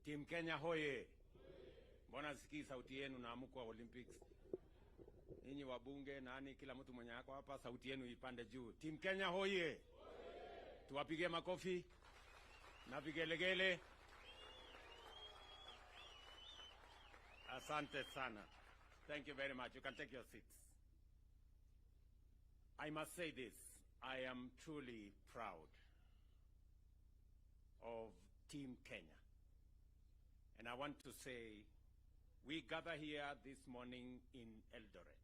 Team Kenya hoye. Mbona sikii sauti yenu na amko Olympics? Ninyi wabunge nani kila mtu mwenye yako hapa sauti yenu ipande juu. Team Kenya hoye. Tuwapige makofi na vigelegele. Asante sana. Thank you very much. You can take your seats. I must say this. I am truly proud of Team Kenya. And I want to say, we gather here this morning in Eldoret,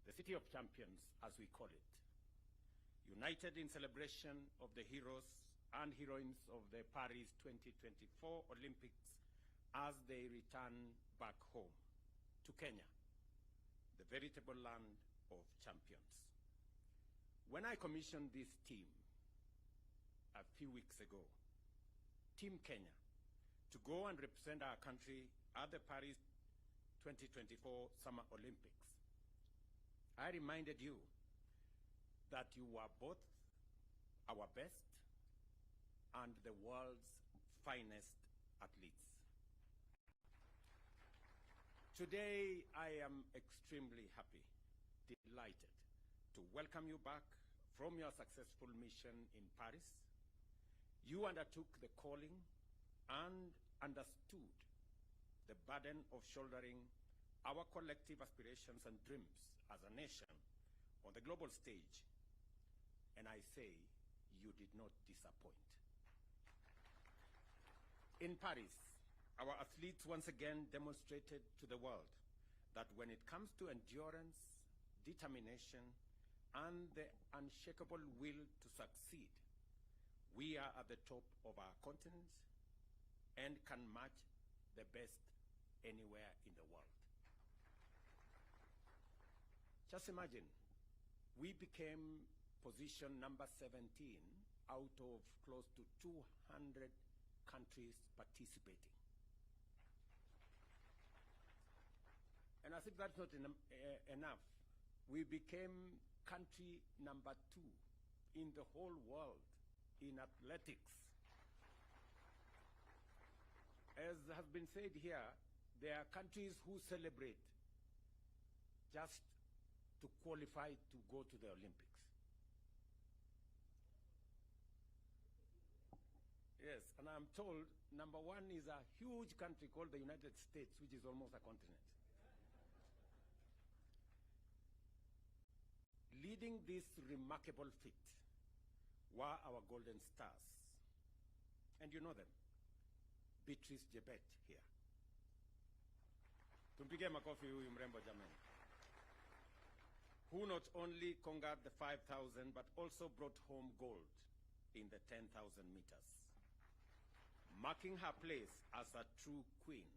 the city of champions, as we call it, united in celebration of the heroes and heroines of the Paris 2024 Olympics as they return back home to Kenya, the veritable land of champions. When I commissioned this team a few weeks ago, Team Kenya, to go and represent our country at the Paris 2024 Summer Olympics, I reminded you that you were both our best and the world's finest athletes. Today, I am extremely happy, delighted to welcome you back from your successful mission in Paris. You undertook the calling and understood the burden of shouldering our collective aspirations and dreams as a nation on the global stage. And I say, you did not disappoint. In Paris, our athletes once again demonstrated to the world that when it comes to endurance, determination, and the unshakable will to succeed, we are at the top of our continent and can match the best anywhere in the world. Just imagine, we became position number 17 out of close to 200 countries participating. And as if that's not enough, we became country number 2 in the whole world in athletics. As has been said here, there are countries who celebrate just to qualify to go to the Olympics. Yes, and I'm told number 1 is a huge country called the United States, which is almost a continent. Leading this remarkable feat were our golden stars. And you know them. Beatrice Jebet here. Tumpige makofi huyu mrembo jamani. Who not only conquered the 5,000 but also brought home gold in the 10,000 meters, marking her place as a true queen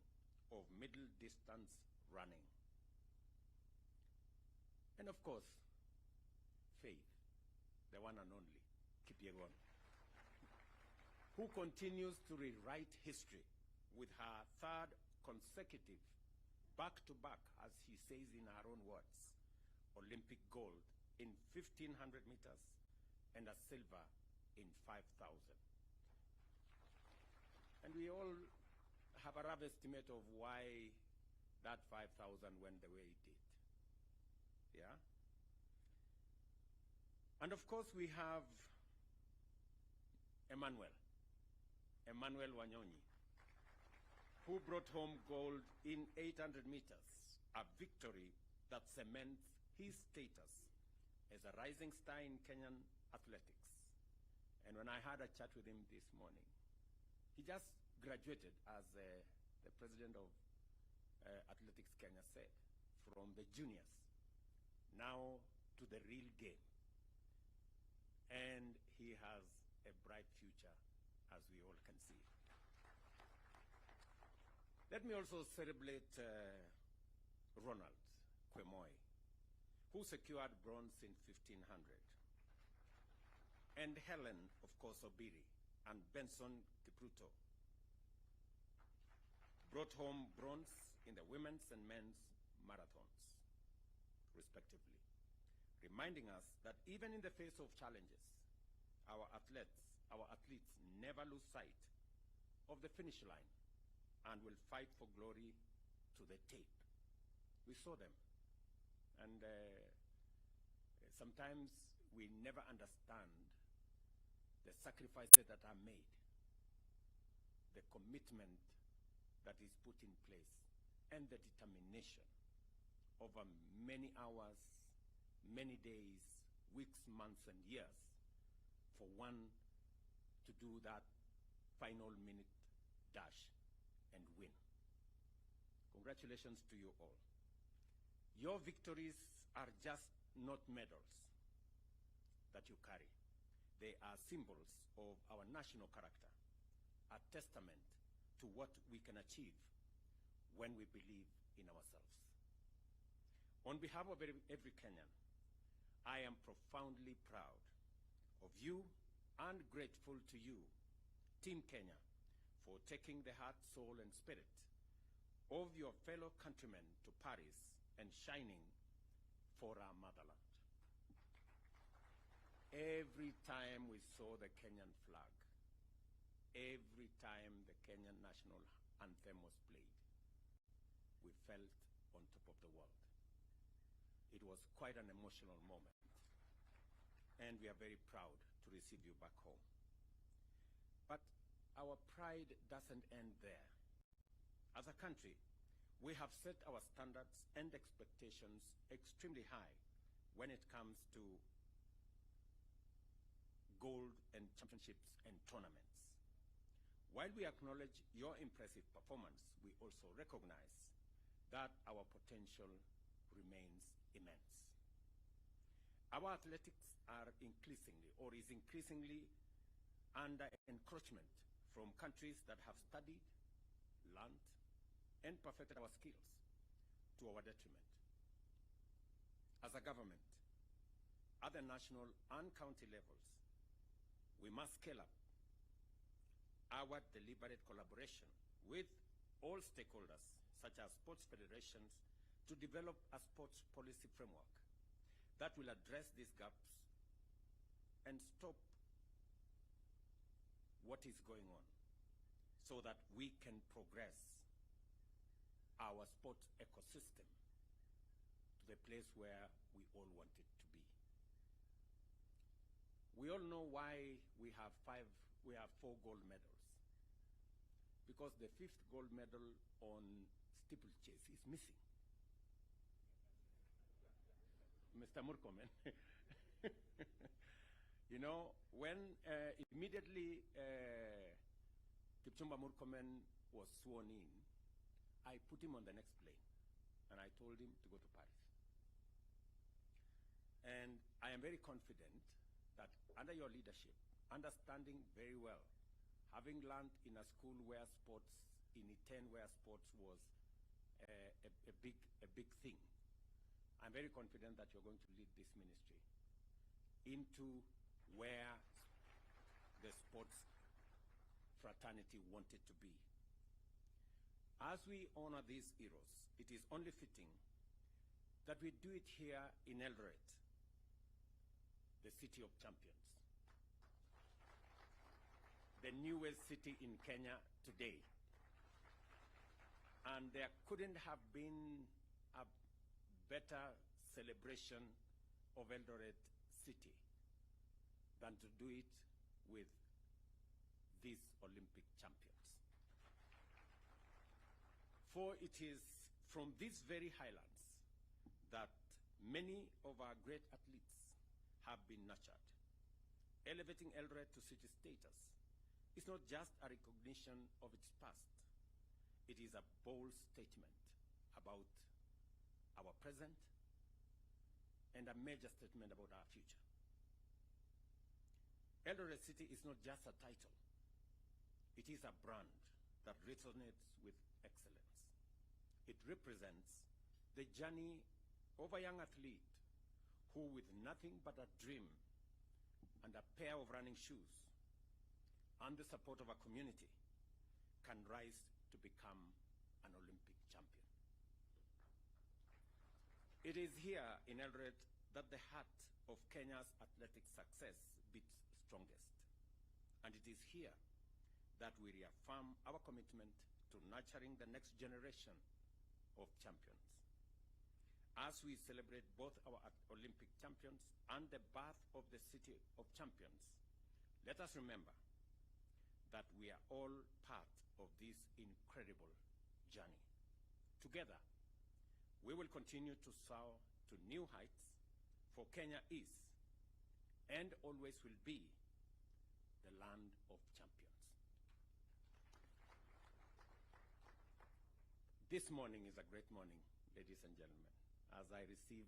of middle distance running. And of course, Faith, the one and only, Kipyegon, who continues to rewrite history with her 3rd consecutive back-to-back, as he says in her own words, Olympic gold in 1,500 meters and a silver in 5,000. And we all have a rough estimate of why that 5,000 went the way it did. Yeah? And of course, we have Emmanuel Wanyonyi, who brought home gold in 800 meters, a victory that cements his status as a rising star in Kenyan athletics. And when I had a chat with him this morning, he just graduated, as the president of Athletics Kenya said, from the juniors now to the real game. And he has a bright future, as we all can see. Let me also celebrate Ronald Kwemoy, who secured bronze in 1,500. And Helen, of course, Obiri, and Benson Kipruto brought home bronze in the women's and men's marathons, respectively, reminding us that even in the face of challenges, our athletes never lose sight of the finish line and will fight for glory to the tape. We saw them. And sometimes we never understand the sacrifices that are made, the commitment that is put in place, and the determination over many hours, many days, weeks, months, and years for one to do that final minute dash and win. Congratulations to you all. Your victories are just not medals that you carry. They are symbols of our national character, a testament to what we can achieve when we believe in ourselves. On behalf of every Kenyan, I am profoundly proud of you and grateful to you, Team Kenya, for taking the heart, soul, and spirit of your fellow countrymen to Paris and shining for our motherland. Every time we saw the Kenyan flag, every time the Kenyan national anthem was played, we felt on top of the world. It was quite an emotional moment, and we are very proud to receive you back home. But our pride doesn't end there. As a country, we have set our standards and expectations extremely high when it comes to gold and championships and tournaments. While we acknowledge your impressive performance, we also recognize that our potential remains immense. Our athletics are is increasingly under encroachment from countries that have studied, learned, and perfected our skills to our detriment. As a government, at the national and county levels, we must scale up our deliberate collaboration with all stakeholders, such as sports federations, to develop a sports policy framework that will address these gaps and stop what is going on so that we can progress our sports ecosystem to the place where we all want it to be. We all know why we have 4 gold medals. Because the 5th gold medal on steeplechase is missing. Mr. Murkomen. You know, when immediately Kipchumba Murkomen was sworn in, I put him on the next plane, and I told him to go to Paris. And I am very confident that under your leadership, understanding very well, having learned in a school where sports, in Iten where sports was a big thing, I'm very confident that you're going to lead this ministry into where the sports fraternity wanted to be. As we honor these heroes, it is only fitting that we do it here in Eldoret, the city of champions, the newest city in Kenya today. And there couldn't have been a better celebration of Eldoret City than to do it with these Olympic champions. For it is from these very highlands that many of our great athletes have been nurtured. Elevating Eldoret to city status is not just a recognition of its past. It is a bold statement about our present and a major statement about our future. Eldoret City is not just a title. It is a brand that resonates with excellence. It represents the journey of a young athlete who, with nothing but a dream and a pair of running shoes and the support of a community, can rise to become an Olympic champion. It is here in Eldoret that the heart of Kenya's athletic success beats strongest. And it is here that we reaffirm our commitment to to nurturing the next generation of champions. As we celebrate both our Olympic champions and the birth of the City of Champions, let us remember that we are all part of this incredible journey. Together, we will continue to soar to new heights, for Kenya is and always will be the land of champions. This morning is a great morning, ladies and gentlemen, as I receive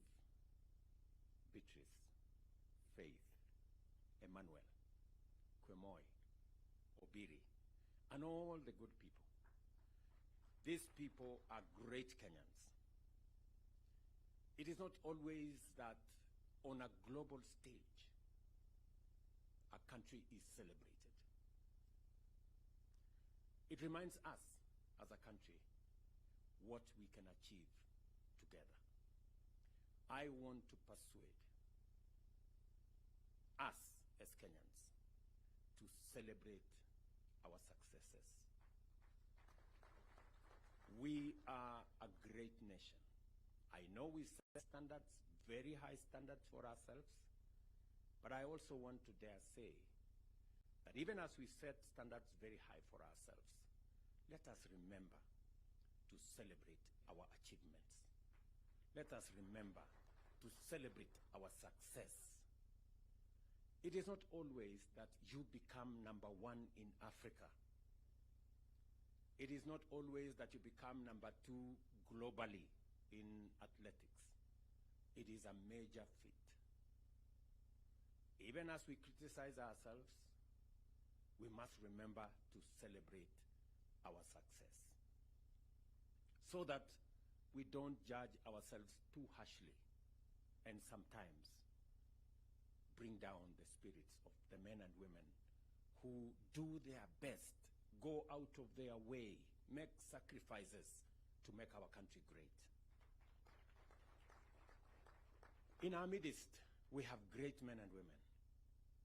Beatrice, Faith, Emmanuel, Kwemoy, Obiri, and all the good people. These people are great Kenyans. It is not always that on a global stage, a country is celebrated. It reminds us as a country what we can achieve together. I want to persuade us as Kenyans to celebrate our successes. We are a great nation. I know we set standards, very high standards for ourselves, but I also want to dare say that even as we set standards very high for ourselves, let us remember to celebrate our achievements. Let us remember to celebrate our success. It is not always that you become number one in Africa. It is not always that you become number two globally in athletics. It is a major feat. Even as we criticize ourselves, we must remember to celebrate our success, so that we don't judge ourselves too harshly and sometimes bring down the spirits of the men and women who do their best, go out of their way, make sacrifices to make our country great. In our midst, we have great men and women.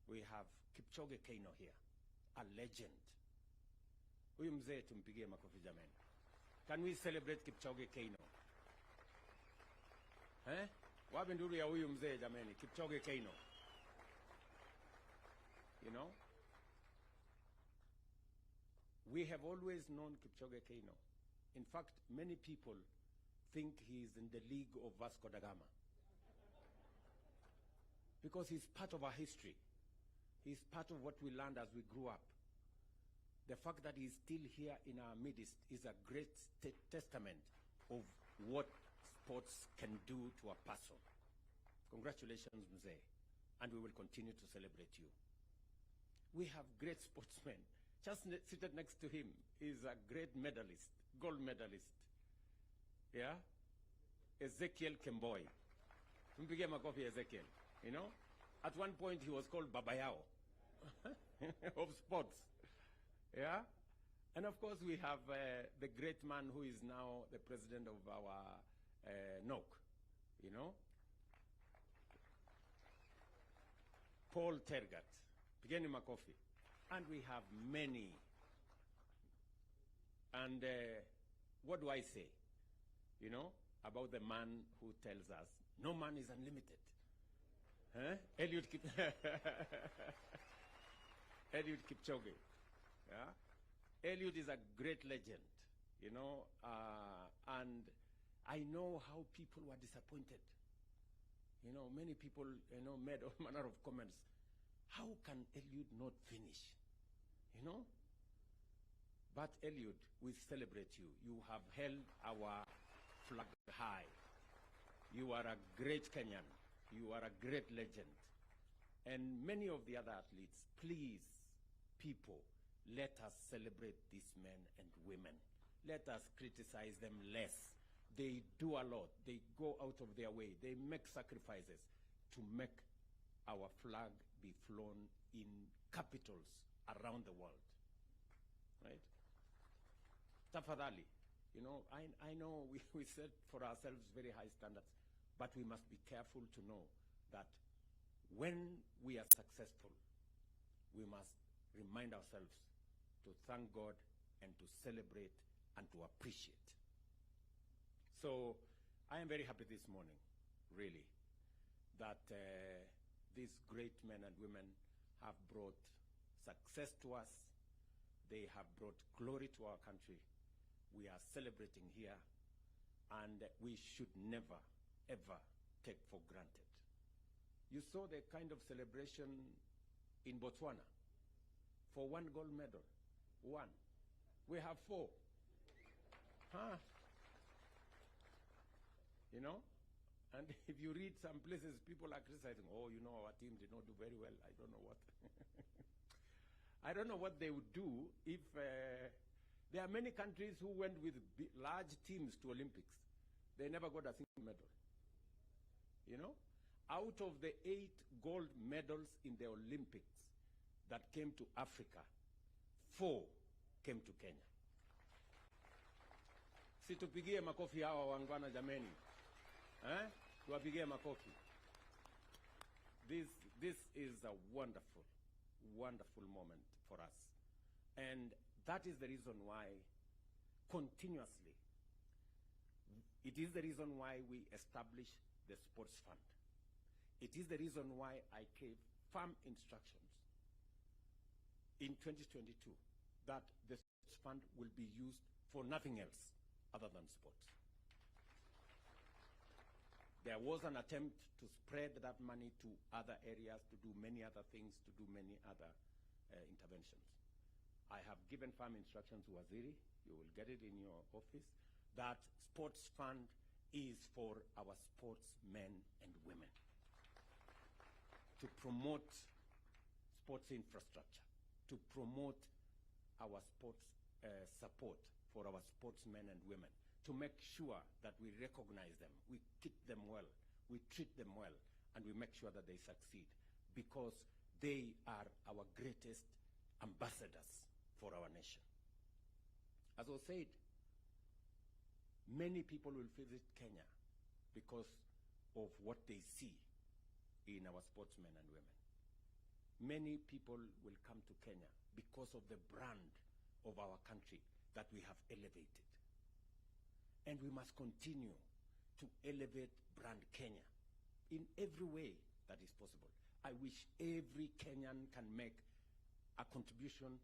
We have Kipchoge Keino here, a legend. Huyu mzee tumpigie makofi jamani. Can we celebrate Kipchoge Keino? Wapi nduru ya huyu mzee jamani, Kipchoge Keino. You know? We have always known Kipchoge Keino. In fact, many people think he is in the league of Vasco da Gama, because he's part of our history. He's part of what we learned as we grew up. The fact that he's still here in our midst is a great testament of what sports can do to a person. Congratulations, Mzee, and we will continue to celebrate you. We have great sportsmen. Just seated next to him is a great medalist, gold medalist. Yeah? Ezekiel Kemboi. Mpige makofi Ezekiel. You know? At one point he was called Babayao of sports. Yeah? And of course we have the great man who is now the president of our NOC. You know? Paul Tergat. Pigeni makofi. And we have many. And what do I say? You know, about the man who tells us, no man is unlimited. Eliud Kipchoge. Yeah? Eliud is a great legend, you know, and I know how people were disappointed. You know, many people, you know, made all manner of comments. How can Eliud not finish? You know? But Eliud, we celebrate you. You have held our flag high. You are a great Kenyan. You are a great legend. And many of the other athletes, please, people, let us celebrate these men and women. Let us criticize them less. They do a lot. They go out of their way. They make sacrifices to make our flag be flown in capitals around the world. Right? Tafadhali, you know, I know we set for ourselves very high standards, but we must be careful to know that when we are successful, we must remind ourselves to thank God and to celebrate and to appreciate. So I am very happy this morning, really, that these great men and women have brought success to us. They have brought glory to our country. We are celebrating here, and we should never, ever take for granted. You saw the kind of celebration in Botswana for 1 gold medal. 1. We have 4. Huh? You know? And if you read some places, people are criticizing, oh, you know, our team did not do very well. I don't know what. I don't know what they would do if there are many countries who went with large teams to Olympics. They never got a single medal. You know? Out of the 8 gold medals in the Olympics that came to Africa, 4 came to Kenya. Situpigie makofi hawa wangwana jameni. Tuwapigie makofi. This is a wonderful, wonderful moment for us. And that is the reason why continuously, it is the reason why we established the Sports Fund. It is the reason why I gave firm instructions in 2022 that the Sports Fund will be used for nothing else other than sports. There was an attempt to spread that money to other areas, to do many other things, to do many other interventions. I have given firm instructions to Waziri, you will get it in your office, that Sports Fund is for our sportsmen and women, to promote sports infrastructure, to promote our sports support for our sportsmen and women, to make sure that we recognize them, we keep them well, we treat them well, and we make sure that they succeed, because they are our greatest ambassadors for our nation. As I said, many people will visit Kenya because of what they see in our sportsmen and women. Many people will come to Kenya because of the brand of our country that we have elevated. And we must continue to elevate brand Kenya in every way that is possible. I wish every Kenyan can make a contribution,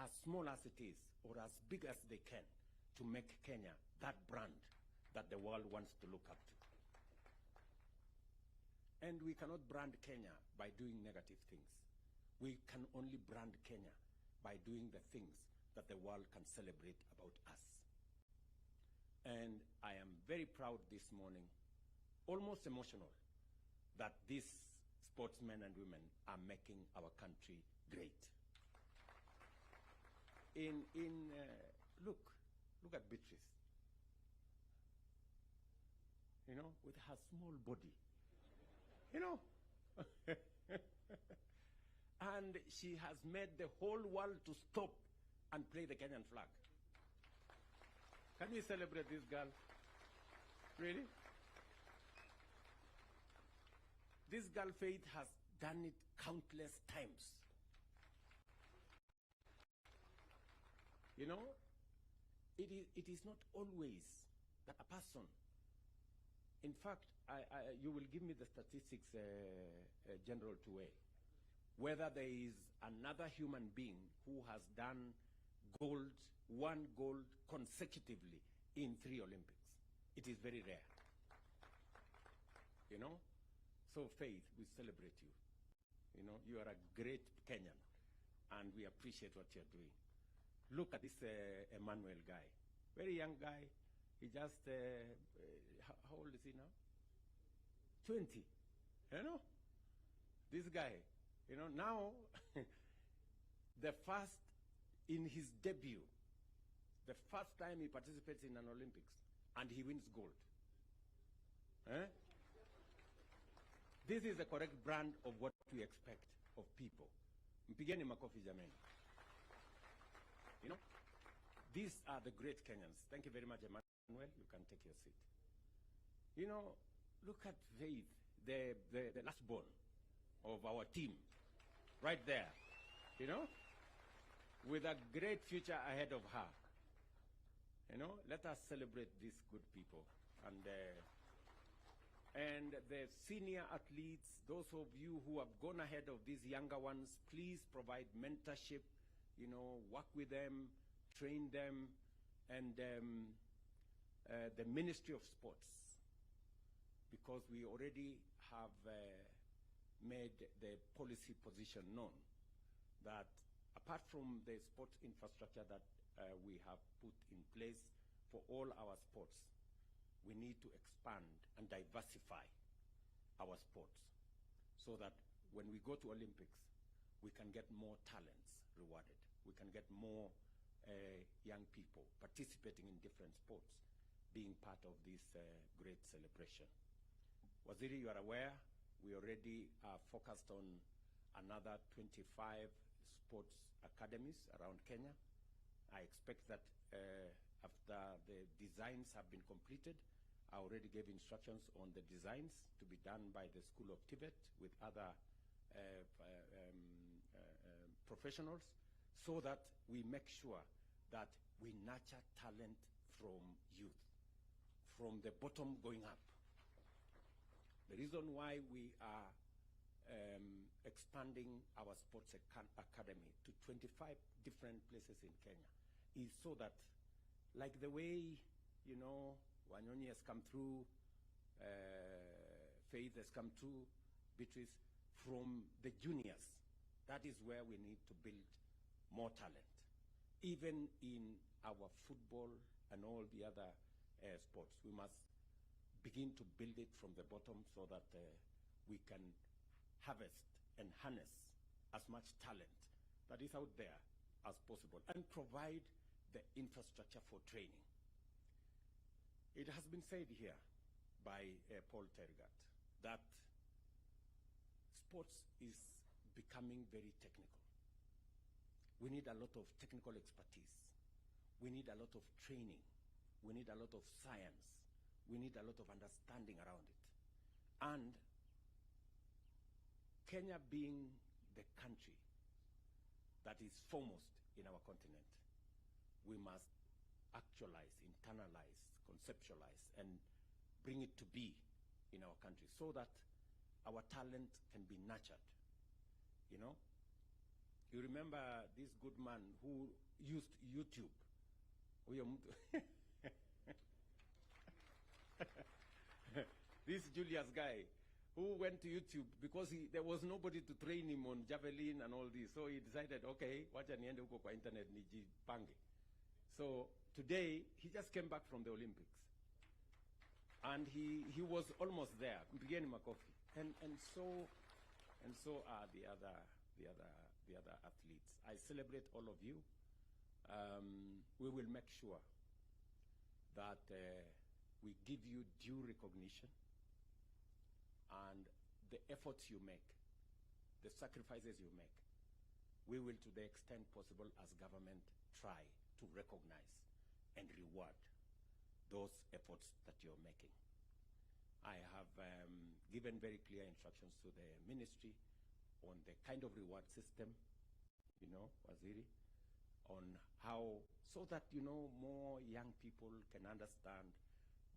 as small as it is, or as big as they can, to make Kenya that brand that the world wants to look up to. And we cannot brand Kenya by doing negative things. We can only brand Kenya by doing the things that the world can celebrate about us. And I am very proud this morning, almost emotional, that these sportsmen and women are making our country great. Look at Beatrice. You know, with her small body. You know. And she has made the whole world to stop and play the Kenyan flag. Can we celebrate this girl? Really? This girl, Faith, has done it countless times. You know, it is not always that a person, in fact, you will give me the statistics, General Tuwe, whether there is another human being who has done one gold consecutively in 3 Olympics. It is very rare. You know? So Faith, we celebrate you. You know, you are a great Kenyan, and we appreciate what you're doing. Look at this Emmanuel guy. Very young guy. He just, how old is he now? 20. You know? This guy, you know, now, the first, in his debut, the first time he participates in an Olympics, and he wins gold. This is the correct brand of what we expect of people. Mpigeni makofi jameni. You know, these are the great Kenyans. Thank you very much, Emmanuel. You can take your seat. You know, look at Faith, the last born of our team, right there. You know, with a great future ahead of her. Let us celebrate these good people. And the senior athletes, those of you who have gone ahead of these younger ones, please provide mentorship, work with them, train them, and the Ministry of Sports, because we already have made the policy position known that apart from the sports infrastructure that we have put in place for all our sports, we need to expand and diversify our sports so that when we go to Olympics, we can get more talents rewarded. We can get more young people participating in different sports, being part of this great celebration. Waziri, you are aware, we already are focused on another 25 sports academies around Kenya. I expect that after the designs have been completed, I already gave instructions on the designs to be done by the School of Tibet with other professionals, so that we make sure that we nurture talent from youth, from the bottom going up. The reason why we are expanding our sports academy to 25 different places in Kenya is so that, like the way, Wanyonyi has come through, Faith has come through, Beatrice, from the juniors, that is where we need to build more talent. Even in our football and all the other sports, we must begin to build it from the bottom so that we can harvest and harness as much talent that is out there as possible and provide the infrastructure for training. It has been said here by Paul Tergat that sports is becoming very technical. We need a lot of technical expertise. We need a lot of training. We need a lot of science. We need a lot of understanding around it. And Kenya being the country that is foremost in our continent, we must actualize, internalize, conceptualize, and bring it to be in our country so that our talent can be nurtured. You remember this good man who used YouTube. This Julius guy who went to YouTube because there was nobody to train him on javelin and all this. So he decided, okay, wacha niende huko kwa internet nijipange. So today, he just came back from the Olympics. And he was almost there. Mpigeni makofi. And so are the other athletes. I celebrate all of you. We will make sure that we give you due recognition, and the efforts you make, the sacrifices you make, we will, to the extent possible as government, try to recognize and reward those efforts that you're making. I have given very clear instructions to the ministry on the kind of reward system, Waziri, on how, so that, more young people can understand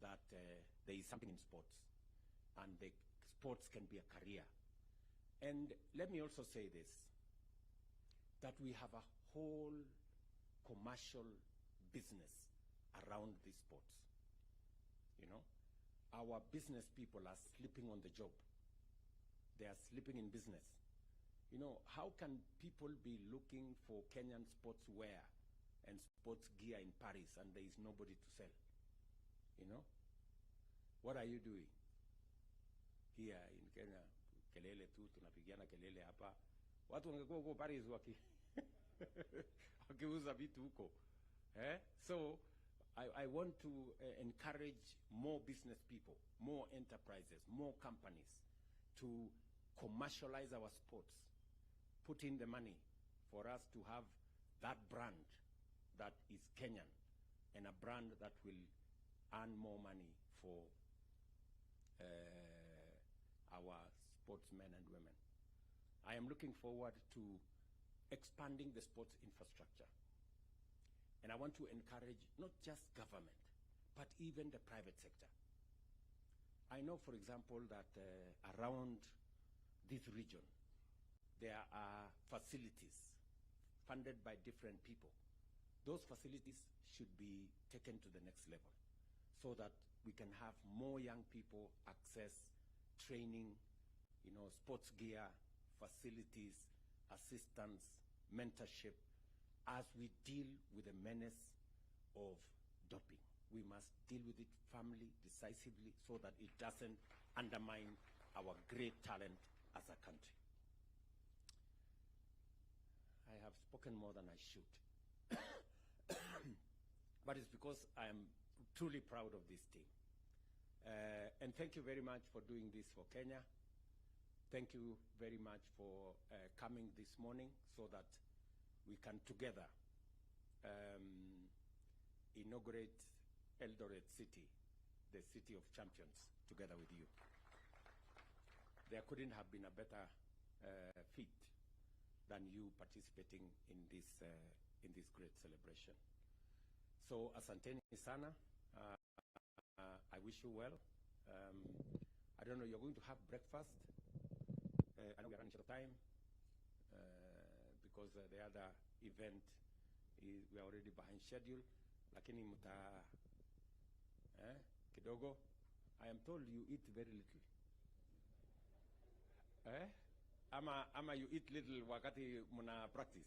that there is something in sports, and the sports can be a career. And let me also say this, that we have a whole commercial business around these sports. Our business people are sleeping on the job. They are sleeping in business. How can people be looking for Kenyan sports wear and sports gear in Paris and there is nobody to sell? What are you doing here in Kenya? Kelele tu, tunapigiana kelele hapa. Watu wangekuwa huko Paris wakiuza vitu huko. So I want to encourage more business people, more enterprises, more companies to commercialize our sports, put in the money for us to have that brand that is Kenyan, and a brand that will earn more money for our sportsmen and women. I am looking forward to expanding the sports infrastructure And I want to encourage not just government, but even the private sector. I know, for example, that around this region, there are facilities funded by different people. Those facilities should be taken to the next level so that we can have more young people access training, sports gear, facilities, assistance, mentorship, as we deal with the menace of doping. We must deal with it firmly, decisively, so that it doesn't undermine our great talent as a country. I have spoken more than I should. But it's because I am truly proud of this team. And thank you very much for doing this for Kenya. Thank you very much for coming this morning so that we can together inaugurate Eldoret City, the city of champions, together with you. There couldn't have been a better feat than you participating in this great celebration. So, asanteni sana. I wish you well. I don't know, you're going to have breakfast. I know we're running short of time because the other event is, we are already behind schedule. Lakini muta kidogo. I am told you eat very little. Ama you eat little wakati muna practice.